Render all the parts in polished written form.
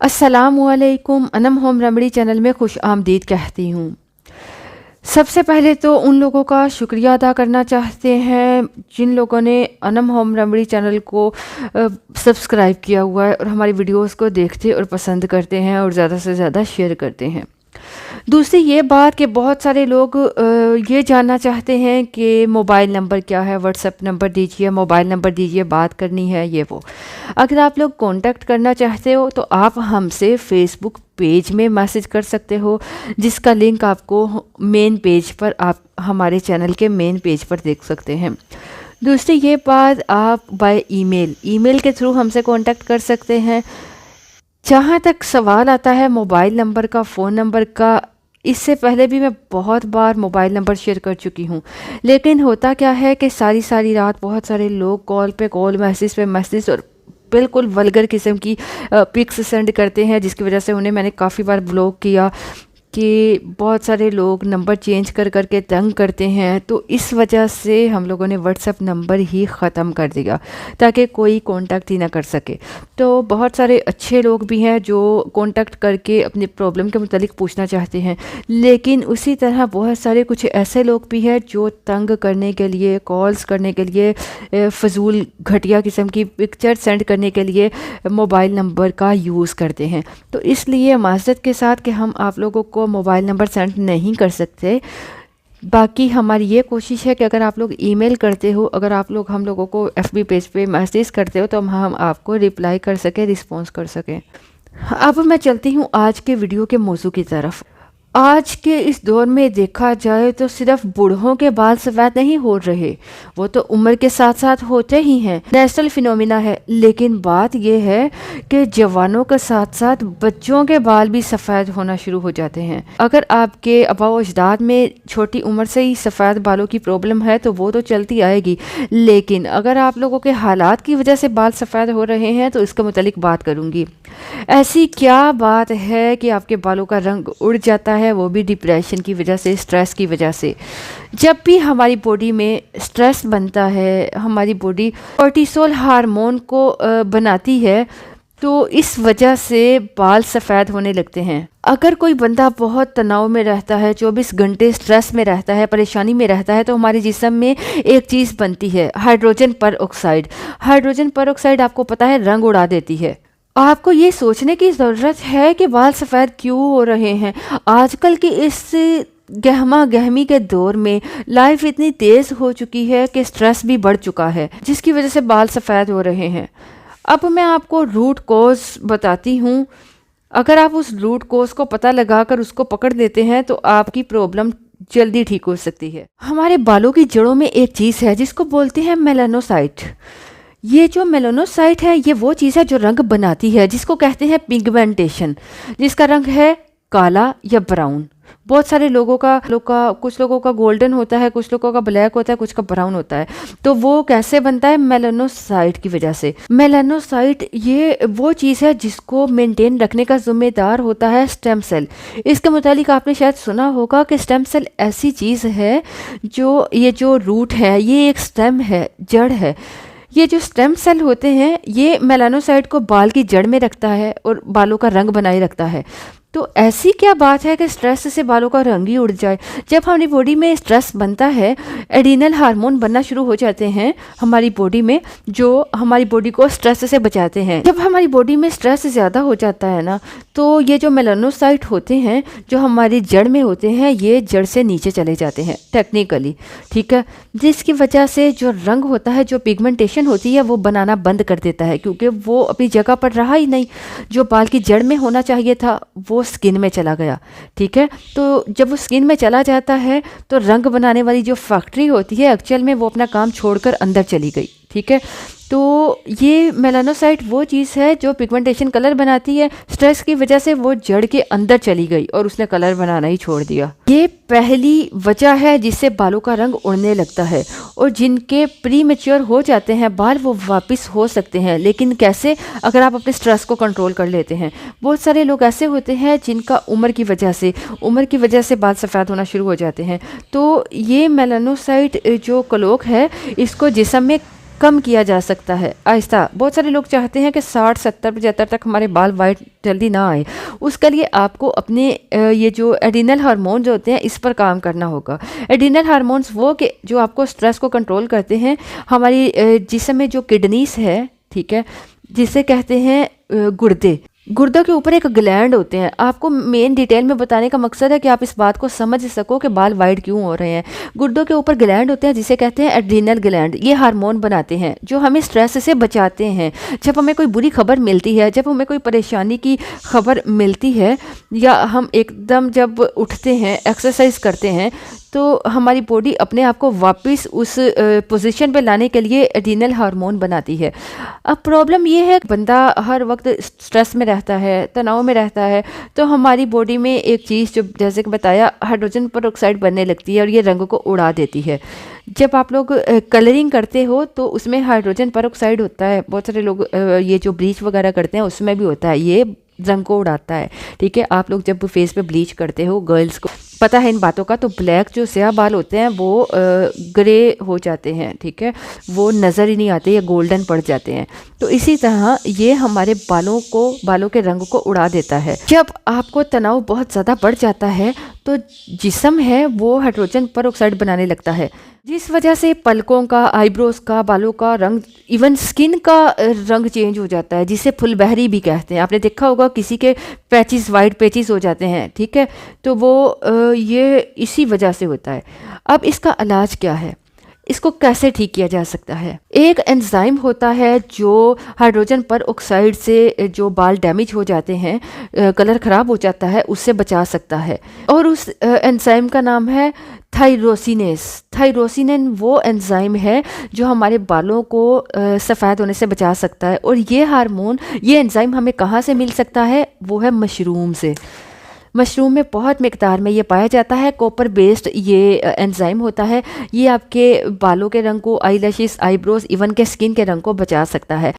अस्सलामुअलैकुम। Anam home remedy channel में खुश आमदीद कहती हूँ। सबसे पहले तो उन लोगों का शुक्रिया अदा करना चाहते हैं जिन लोगों ने अनम होम रेमेडी चैनल को सब्सक्राइब किया हुआ है और हमारी वीडियोस को देखते और पसंद करते हैं और ज़्यादा से ज़्यादा शेयर करते हैं। दूसरी ये बात कि बहुत सारे लोग ये जानना चाहते हैं कि मोबाइल नंबर क्या है, व्हाट्सएप नंबर दीजिए, मोबाइल नंबर दीजिए, बात करनी है ये वो। अगर आप लोग कांटेक्ट करना चाहते हो तो आप हमसे फेसबुक पेज में मैसेज कर सकते हो, जिसका लिंक आपको मेन पेज पर आप हमारे चैनल के मेन पेज पर देख सकते हैं। दूसरी ये बात, आप बाय ईमेल के थ्रू हमसे कांटेक्ट कर सकते हैं। जहाँ तक सवाल आता है मोबाइल नंबर का, फ़ोन नंबर का, इससे पहले भी मैं बहुत बार मोबाइल नंबर शेयर कर चुकी हूँ, लेकिन होता क्या है कि सारी सारी रात बहुत सारे लोग कॉल पे कॉल, मैसेज पे मैसेज और बिल्कुल वल्गर किस्म की पिक्स सेंड करते हैं, जिसकी वजह से उन्हें मैंने काफ़ी बार ब्लॉक किया कि बहुत सारे लोग नंबर चेंज कर करके तंग करते हैं। तो इस वजह से हम लोगों ने व्हाट्सएप नंबर ही ख़त्म कर दिया ताकि कोई कांटेक्ट ही ना कर सके। तो बहुत सारे अच्छे लोग भी हैं जो कांटेक्ट करके अपनी प्रॉब्लम के मुतालिक पूछना चाहते हैं, लेकिन उसी तरह बहुत सारे कुछ ऐसे लोग भी हैं जो तंग करने के लिए, कॉल्स करने के लिए, फजूल घटिया किस्म की पिक्चर सेंड करने के लिए मोबाइल नंबर का यूज़ करते हैं। तो इसलिए माज़रत के साथ कि हम आप लोगों को मोबाइल नंबर सेंड नहीं कर सकते। बाकी हमारी ये कोशिश है कि अगर आप लोग ईमेल करते हो, अगर आप लोग हम लोगों को एफबी पेज पे मैसेज करते हो तो हम आपको रिप्लाई कर सकें, रिस्पॉन्स कर सकें। अब मैं चलती हूँ आज के वीडियो के मौजू की तरफ। आज के इस दौर में देखा जाए तो सिर्फ बूढ़ों के बाल सफ़ेद नहीं हो रहे, वो तो उम्र के साथ साथ होते ही हैं, नेचुरल फिनोमिना है। लेकिन बात यह है कि जवानों के साथ साथ बच्चों के बाल भी सफ़ेद होना शुरू हो जाते हैं। अगर आपके आबाओ अजदाद में छोटी उम्र से ही सफ़ेद बालों की प्रॉब्लम है तो वो तो चलती आएगी, लेकिन अगर आप लोगों के हालात की वजह से बाल सफ़ेद हो रहे हैं तो इसके मुतालिक बात करूँगी। ऐसी क्या बात है कि आपके बालों का रंग उड़ जाता है, वो भी डिप्रेशन की वजह से, स्ट्रेस की वजह से। जब भी हमारी बॉडी में स्ट्रेस बनता है, हमारी बॉडी कोर्टिसोल हार्मोन को बनाती है, तो इस वजह से बाल सफ़ेद होने लगते हैं। अगर कोई बंदा बहुत तनाव में रहता है, 24 घंटे स्ट्रेस में रहता है, परेशानी में रहता है, तो हमारे जिस्म में एक चीज़ बनती है, हाइड्रोजन पर ऑक्साइड। हाइड्रोजन पर ऑक्साइड आपको पता है रंग उड़ा देती है। आपको ये सोचने की ज़रूरत है कि बाल सफ़ेद क्यों हो रहे हैं। आजकल की इस गहमा गहमी के दौर में लाइफ इतनी तेज़ हो चुकी है कि स्ट्रेस भी बढ़ चुका है, जिसकी वजह से बाल सफ़ेद हो रहे हैं। अब मैं आपको रूट कॉज बताती हूँ। अगर आप उस रूट कॉज को पता लगाकर उसको पकड़ देते हैं तो आपकी प्रॉब्लम जल्दी ठीक हो सकती है। हमारे बालों की जड़ों में एक चीज़ है जिसको बोलते हैं मेलानोसाइट। ये जो मेलानोसाइट है ये वो चीज़ है जो रंग बनाती है, जिसको कहते हैं पिगमेंटेशन, जिसका रंग है काला या ब्राउन। बहुत सारे लोगों का कुछ लोगों का गोल्डन होता है, कुछ लोगों का ब्लैक होता है, कुछ का ब्राउन होता है। तो वो कैसे बनता है? मेलानोसाइट की वजह से। मेलानोसाइट ये वो चीज़ है जिसको मेंटेन रखने का जिम्मेदार होता है स्टेम सेल। इसके मुतालिक आपने शायद सुना होगा कि स्टेम सेल ऐसी चीज़ है जो, ये जो रूट है ये एक स्टेम है, जड़ है। ये जो स्टेम सेल होते हैं ये मेलानोसाइट को बाल की जड़ में रखता है और बालों का रंग बनाए रखता है। तो ऐसी क्या बात है कि स्ट्रेस से बालों का रंग ही उड़ जाए? जब हमारी बॉडी में स्ट्रेस बनता है, एड्रीनल हार्मोन बनना शुरू हो जाते हैं हमारी बॉडी में, जो हमारी बॉडी को स्ट्रेस से बचाते हैं। जब हमारी बॉडी में स्ट्रेस ज़्यादा हो जाता है ना, तो ये जो मेलानोसाइट होते हैं जो हमारी जड़ में होते हैं, ये जड़ से नीचे चले जाते हैं टेक्निकली, ठीक है। जिसकी वजह से जो रंग होता है, जो पिगमेंटेशन होती है, वो बनाना बंद कर देता है, क्योंकि वो अपनी जगह पर रहा ही नहीं। जो बाल की जड़ में होना चाहिए था वो स्किन में चला गया, ठीक है। तो जब वो स्किन में चला जाता है तो रंग बनाने वाली जो फैक्ट्री होती है एक्चुअल में वो अपना काम छोड़कर अंदर चली गई, ठीक है। तो ये मेलानोसाइट वो चीज़ है जो पिगमेंटेशन कलर बनाती है। स्ट्रेस की वजह से वो जड़ के अंदर चली गई और उसने कलर बनाना ही छोड़ दिया। ये पहली वजह है जिससे बालों का रंग उड़ने लगता है। और जिनके प्री मैच्योर हो जाते हैं बाल, वो वापस हो सकते हैं, लेकिन कैसे? अगर आप अपने स्ट्रेस को कंट्रोल कर लेते हैं। बहुत सारे लोग ऐसे होते हैं जिनका उम्र की वजह से बाल सफ़ेद होना शुरू हो जाते हैं। तो ये मेलानोसाइट जो क्लोक है, इसको जिस्म में कम किया जा सकता है आहिस्ता। बहुत सारे लोग चाहते हैं कि 60, 70, 75 तक हमारे बाल वाइट जल्दी ना आए। उसके लिए आपको अपने ये जो एड्रिनल हार्मोन्स होते हैं इस पर काम करना होगा। एड्रिनल हार्मोन्स वो कि जो आपको स्ट्रेस को कंट्रोल करते हैं। हमारी जिस्म में जो किडनीज है, ठीक है, जिसे कहते हैं गुर्दे, गुर्दों के ऊपर एक ग्लैंड होते हैं। आपको मेन डिटेल में बताने का मकसद है कि आप इस बात को समझ सको कि बाल वाइट क्यों हो रहे हैं। गुर्दों के ऊपर ग्लैंड होते हैं जिसे कहते हैं एड्रिनल ग्लैंड। ये हार्मोन बनाते हैं जो हमें स्ट्रेस से बचाते हैं। जब हमें कोई बुरी खबर मिलती है, जब हमें कोई परेशानी की खबर मिलती है, या हम एकदम जब उठते हैं, एक्सरसाइज करते हैं, तो हमारी बॉडी अपने आप को वापस उस पोजीशन पे लाने के लिए एड्रिनल हार्मोन बनाती है। अब प्रॉब्लम ये है कि बंदा हर वक्त स्ट्रेस में रहता है, तनाव में रहता है, तो हमारी बॉडी में एक चीज़ जो जैसे कि बताया हाइड्रोजन पेरोक्साइड बनने लगती है और ये रंग को उड़ा देती है। जब आप लोग कलरिंग करते हो तो उसमें हाइड्रोजन पेरोक्साइड होता है। बहुत सारे लोग ये जो ब्लीच वगैरह करते हैं उसमें भी होता है, ये रंग को उड़ाता है। ठीक है, आप लोग जब फेस पे ब्लीच करते हो, गर्ल्स को पता है इन बातों का, तो ब्लैक जो स्याह बाल होते हैं वो ग्रे हो जाते हैं। ठीक है, वो नज़र ही नहीं आते या गोल्डन पड़ जाते हैं। तो इसी तरह ये हमारे बालों के रंग को उड़ा देता है। जब आपको तनाव बहुत ज़्यादा बढ़ जाता है तो जिस्म है वो हाइड्रोजन पेरोक्साइड बनाने लगता है, जिस वजह से पलकों का, आईब्रोज का, बालों का रंग, इवन स्किन का रंग चेंज हो जाता है, जिसे फुलबहरी भी कहते हैं। आपने देखा होगा किसी के पैचेस, वाइट पैचेस हो जाते हैं। ठीक है, तो वो ये इसी वजह से होता है। अब इसका इलाज क्या है, इसको कैसे ठीक किया जा सकता है? एक एंजाइम होता है जो हाइड्रोजन पेरोक्साइड से जो बाल डैमेज हो जाते हैं, कलर ख़राब हो जाता है, उससे बचा सकता है। और उस एंजाइम का नाम है थायरोसिनेस। थायरोसिनेन वो एंजाइम है जो हमारे बालों को सफ़ेद होने से बचा सकता है। और ये एंजाइम हमें कहाँ से मिल सकता है? वो है मशरूम से। मशरूम में बहुत मिकदार में ये पाया जाता है। कॉपर बेस्ड ये एंजाइम होता है। ये आपके बालों के रंग को, आईलैशेस, आईब्रोज, इवन के स्किन के रंग को बचा सकता है।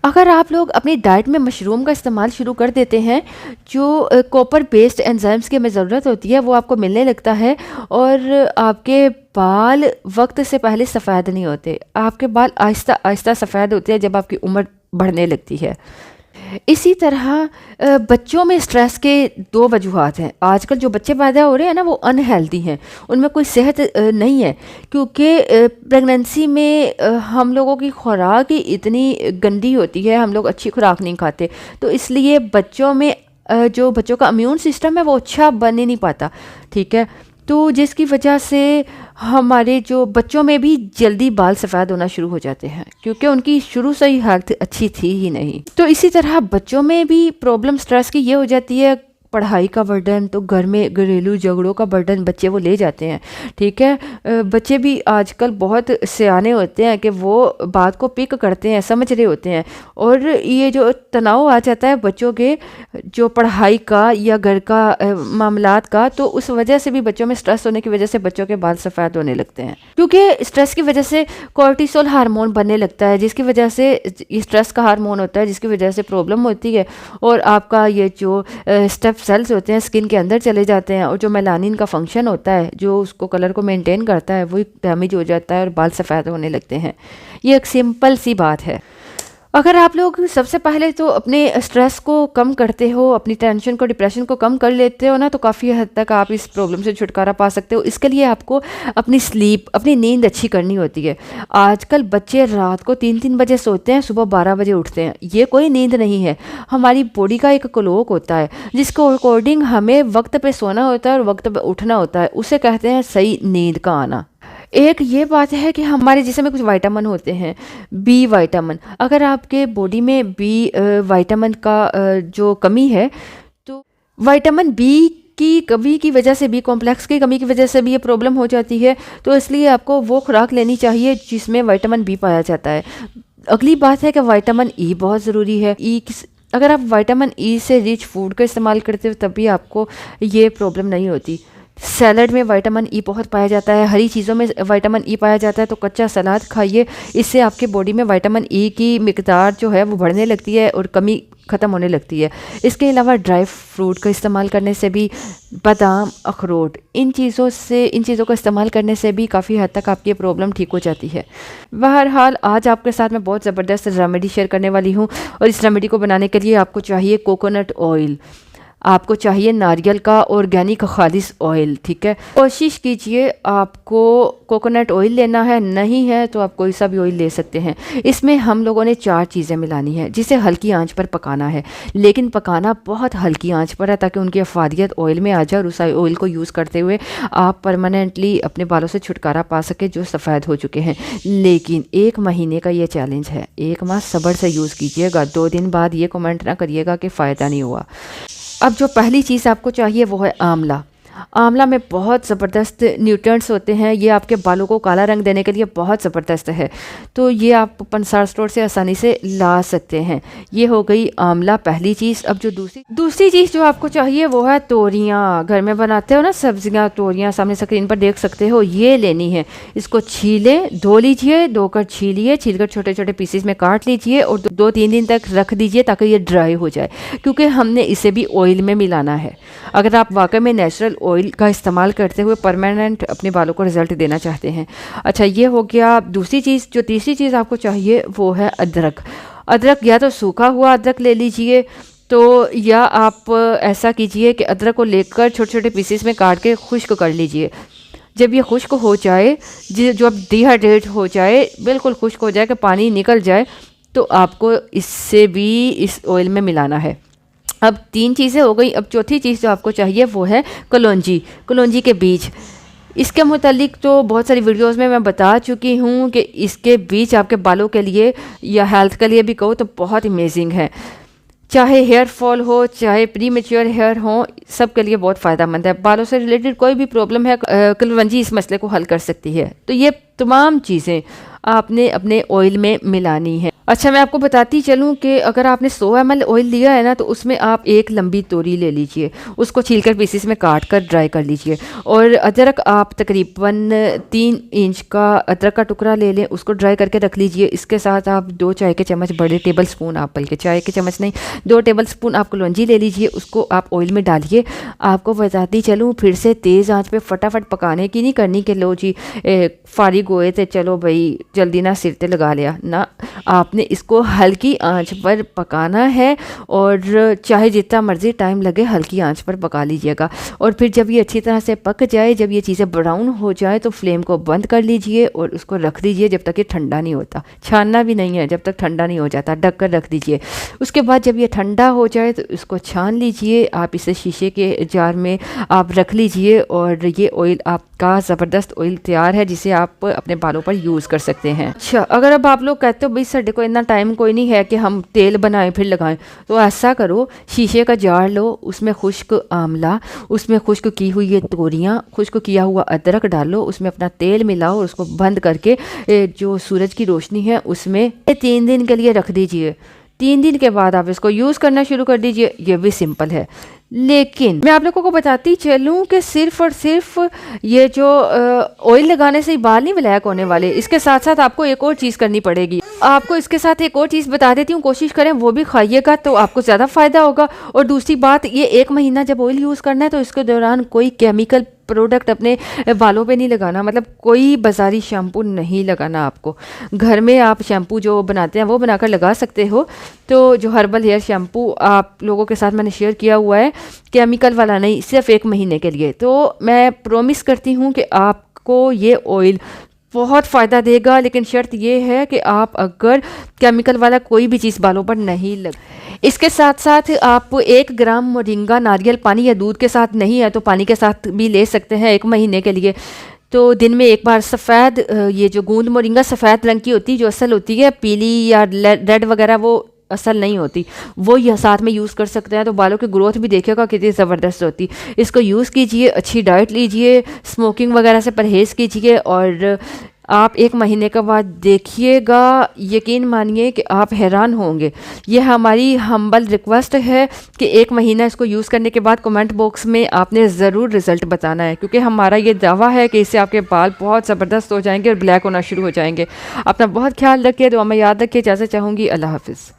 अगर आप लोग अपनी डाइट में मशरूम का इस्तेमाल शुरू कर देते हैं, जो कॉपर बेस्ड एंजाइम्स की हमें ज़रूरत होती है वो आपको मिलने लगता है, और आपके बाल वक्त से पहले सफ़ेद नहीं होते। आपके बाल आहिस्ता आहिस्ता सफ़ेद होते हैं जब आपकी उम्र बढ़ने लगती है। इसी तरह बच्चों में स्ट्रेस के दो वजूहात हैं। आजकल जो बच्चे पैदा हो रहे हैं ना, वो अनहेल्दी हैं, उनमें कोई सेहत नहीं है, क्योंकि प्रेगनेंसी में हम लोगों की खुराक ही इतनी गंदी होती है, हम लोग अच्छी खुराक नहीं खाते। तो इसलिए बच्चों में जो बच्चों का इम्यून सिस्टम है वो अच्छा बन ही नहीं पाता। ठीक है, तो जिसकी वजह से हमारे जो बच्चों में भी जल्दी बाल सफ़ेद होना शुरू हो जाते हैं, क्योंकि उनकी शुरू से ही हेल्थ अच्छी थी ही नहीं। तो इसी तरह बच्चों में भी प्रॉब्लम स्ट्रेस की ये हो जाती है, पढ़ाई का बर्डन, तो घर में घरेलू झगड़ों का बर्डन बच्चे वो ले जाते हैं। ठीक है, बच्चे भी आजकल बहुत सियाने होते हैं कि वो बात को पिक करते हैं, समझ रहे होते हैं। और ये जो तनाव आ जाता है बच्चों के, जो पढ़ाई का या घर का मामलात का, तो उस वजह से भी बच्चों में स्ट्रेस होने की वजह से बच्चों के बाल सफ़ेद होने लगते हैं, क्योंकि स्ट्रेस की वजह से कोर्टिसोल हार्मोन बनने लगता है, जिसकी वजह से ये स्ट्रेस का हार्मोन होता है, जिसकी वजह से प्रॉब्लम होती है। और आपका ये जो स्टेप सेल्स होते हैं स्किन के अंदर चले जाते हैं, और जो मेलानिन का फंक्शन होता है जो उसको कलर को मेंटेन करता है वो डैमेज हो जाता है और बाल सफ़ेद होने लगते हैं। ये एक सिंपल सी बात है। अगर आप लोग सबसे पहले तो अपने स्ट्रेस को कम करते हो, अपनी टेंशन को, डिप्रेशन को कम कर लेते हो ना, तो काफ़ी हद तक आप इस प्रॉब्लम से छुटकारा पा सकते हो। इसके लिए आपको अपनी स्लीप, अपनी नींद अच्छी करनी होती है। आजकल बच्चे रात को 3-3 बजे सोते हैं, सुबह 12 बजे उठते हैं। ये कोई नींद नहीं है। हमारी बॉडी का एक क्लॉक होता है जिसको अकॉर्डिंग हमें वक्त पे सोना होता है और वक्त पे उठना होता है। उसे कहते हैं सही नींद का आना। एक ये बात है कि हमारे जिस्म में कुछ विटामिन होते हैं, बी विटामिन। अगर आपके बॉडी में बी विटामिन का जो कमी है, तो विटामिन बी की कमी की वजह से, बी कॉम्प्लेक्स की कमी की वजह से भी ये प्रॉब्लम हो जाती है। तो इसलिए आपको वो खुराक लेनी चाहिए जिसमें विटामिन बी पाया जाता है। अगली बात है कि विटामिन ई बहुत ज़रूरी है। अगर आप विटामिन ई से रिच फूड का इस्तेमाल करते हो तभी आपको ये प्रॉब्लम नहीं होती। सैलड में विटामिन ई बहुत पाया जाता है, हरी चीज़ों में विटामिन ई पाया जाता है, तो कच्चा सलाद खाइए। इससे आपके बॉडी में विटामिन ई की मिकदार जो है वो बढ़ने लगती है और कमी ख़त्म होने लगती है। इसके अलावा ड्राई फ्रूट का इस्तेमाल करने से भी, बादाम, अखरोट, इन चीज़ों का इस्तेमाल करने से भी काफ़ी हद तक आपकी प्रॉब्लम ठीक हो जाती है। बहरहाल आज आपके साथ मैं बहुत ज़बरदस्त रेमेडी शेयर करने वाली हूँ, और इस रेमेडी को बनाने के लिए आपको चाहिए कोकोनट ऑयल, आपको चाहिए नारियल का ऑर्गेनिक खालिस ऑयल। ठीक है, कोशिश कीजिए आपको कोकोनट ऑयल लेना है, नहीं है तो आप कोई सा भी ऑयल ले सकते हैं। इसमें हम लोगों ने 4 चीज़ें मिलानी है, जिसे हल्की आंच पर पकाना है, लेकिन पकाना बहुत हल्की आंच पर है ताकि उनकी अफादियत ऑयल में आ जाए और उस ऑयल को यूज़ करते हुए आप परमानेंटली अपने बालों से छुटकारा पा सके जो सफ़ेद हो चुके हैं। लेकिन 1 महीने का ये चैलेंज है, 1 माह सब्र से यूज़ कीजिएगा। 2 दिन बाद ये कमेंट ना करिएगा कि फ़ायदा नहीं हुआ। अब जो पहली चीज़ आपको चाहिए वो है आंवला। आंवला में बहुत ज़बरदस्त न्यूट्रिएंट्स होते हैं, ये आपके बालों को काला रंग देने के लिए बहुत ज़बरदस्त है, तो ये आप पंसार स्टोर से आसानी से ला सकते हैं। ये हो गई आंवला पहली चीज़। अब जो दूसरी चीज़ जो आपको चाहिए वो है तोरियाँ। घर में बनाते हो ना सब्जियाँ, तोरियाँ सामने स्क्रीन पर देख सकते हो, ये लेनी है। इसको छीलें, धो लीजिए, धोकर छीलिए, छीलकर छोटे छोटे पीसेस में काट लीजिए और 2-3 दिन तक रख दीजिए ताकि ये ड्राई हो जाए, क्योंकि हमने इसे भी ऑयल में मिलाना है। अगर आप वाकई में नेचुरल ऑयल का इस्तेमाल करते हुए परमानेंट अपने बालों को रिजल्ट देना चाहते हैं। अच्छा, ये हो गया दूसरी चीज़। जो तीसरी चीज़ आपको चाहिए वो है अदरक। अदरक या तो सूखा हुआ अदरक ले लीजिए, तो या आप ऐसा कीजिए कि अदरक को लेकर छोटे छोटे पीसेस में काट के खुश्क कर लीजिए। जब ये खुश्क हो जाए, जो अब डिहाइड्रेट हो जाए, बिल्कुल खुश्क हो जाए कि पानी निकल जाए, तो आपको इससे भी इस ऑयल में मिलाना है। अब 3 चीज़ें हो गई। अब चौथी चीज़ जो आपको चाहिए वो है कलौंजी के बीज। इसके मुतालिक तो बहुत सारी वीडियोस में मैं बता चुकी हूँ कि इसके बीज आपके बालों के लिए या हेल्थ के लिए भी कहो तो बहुत अमेजिंग है। चाहे हेयर फॉल हो, चाहे प्री मेच्योर हेयर हो, सब के लिए बहुत फ़ायदेमंद है। बालों से रिलेटेड कोई भी प्रॉब्लम है, कलौंजी इस मसले को हल कर सकती है। तो ये तमाम चीज़ें आपने अपने ऑयल में मिलानी है। अच्छा, मैं आपको बताती चलूँ कि अगर आपने 100 ml ऑयल लिया है ना, तो उसमें आप 1 लंबी तोरी ले लीजिए, उसको छीलकर पीसेस में काट कर ड्राई कर लीजिए। और अदरक आप तकरीबन 3 इंच का अदरक का टुकड़ा ले लें, उसको ड्राई करके रख लीजिए। इसके साथ आप 2 चाय के चम्मच, बड़े टेबल स्पून, आप बल्कि चाय के चम्मच नहीं, 2 टेबल स्पून आप कलौंजी ले लीजिए, उसको आप ऑयल में डालिए। आपको बताती चलूँ फिर से, तेज़ आँच पे फटाफट पकाने की नहीं करनी कि लो जी फारिग हुए थे, चलो भाई जल्दी ना सिर ते लगा लिया ना। आपने इसको हल्की आंच पर पकाना है, और चाहे जितना मर्ज़ी टाइम लगे हल्की आंच पर पका लीजिएगा। और फिर जब ये अच्छी तरह से पक जाए, जब ये चीज़ें ब्राउन हो जाए, तो फ्लेम को बंद कर लीजिए और उसको रख दीजिए जब तक ये ठंडा नहीं होता। छानना भी नहीं है, जब तक ठंडा नहीं हो जाता, ढक कर रख दीजिए। उसके बाद जब ये ठंडा हो जाए तो इसको छान लीजिए। आप इसे शीशे के जार में आप रख लीजिए, और ये ऑयल आपका ज़बरदस्त ऑयल तैयार है, जिसे आप अपने बालों पर यूज़ कर सकते हैं। अच्छा, अगर अब आप लोग कहते हो भाई साढ़े को इतना टाइम कोई नहीं है कि हम तेल बनाएं फिर लगाएं, तो ऐसा करो, शीशे का जार लो, उसमें खुश्क आंवला, उसमें खुश्क की हुई ये तोरियाँ, खुश्क किया हुआ अदरक डालो, उसमें अपना तेल मिलाओ और उसको बंद करके जो सूरज की रोशनी है उसमें 3 दिन के लिए रख दीजिए। 3 दिन के बाद आप इसको यूज़ करना शुरू कर दीजिए। ये भी सिंपल है, लेकिन मैं आप लोगों को बताती चलूँ कि सिर्फ और सिर्फ ये जो ऑयल लगाने से ही बाल नहीं ब्लैक होने वाले, इसके साथ साथ आपको एक और चीज़ करनी पड़ेगी। आपको इसके साथ एक और चीज़ बता देती हूँ, कोशिश करें वो भी खाइएगा तो आपको ज़्यादा फ़ायदा होगा। और दूसरी बात, ये 1 महीना जब ऑयल यूज़ करना है तो इसके दौरान कोई केमिकल प्रोडक्ट अपने बालों पे नहीं लगाना, मतलब कोई बाज़ारी शैम्पू नहीं लगाना। आपको घर में आप शैम्पू जो बनाते हैं वो बनाकर लगा सकते हो। तो जो हर्बल हेयर शैम्पू आप लोगों के साथ मैंने शेयर किया हुआ है, केमिकल वाला नहीं, सिर्फ 1 महीने के लिए। तो मैं प्रॉमिस करती हूँ कि आपको ये ऑयल बहुत फ़ायदा देगा, लेकिन शर्त ये है कि आप अगर केमिकल वाला कोई भी चीज़ बालों पर नहीं लग। इसके साथ साथ आप 1 ग्राम मोरिंगा नारियल पानी या दूध के साथ, नहीं है तो पानी के साथ भी ले सकते हैं 1 महीने के लिए। तो दिन में एक बार सफ़ेद, ये जो गूंद मोरिंगा सफ़ेद रंग की होती है, जो असल होती है, पीली या रेड वगैरह वो असल नहीं होती, वो यह साथ में यूज़ कर सकते हैं। तो बालों की ग्रोथ भी देखिएगा कितनी ज़बरदस्त होती। इसको यूज़ कीजिए, अच्छी डाइट लीजिए, स्मोकिंग वगैरह से परहेज़ कीजिए, और आप 1 महीने के बाद देखिएगा, यकीन मानिए कि आप हैरान होंगे। ये हमारी हम्बल रिक्वेस्ट है कि 1 महीना इसको यूज़ करने के बाद कमेंट बॉक्स में आपने ज़रूर रिज़ल्ट बताना है, क्योंकि हमारा ये दावा है कि इससे आपके बाल बहुत ज़बरदस्त हो जाएंगे और ब्लैक होना शुरू हो जाएंगे। अपना बहुत ख्याल रखिए, दुआ में याद रखिए। इजाज़त चाहूँगी। अल्लाह हाफ़िज़।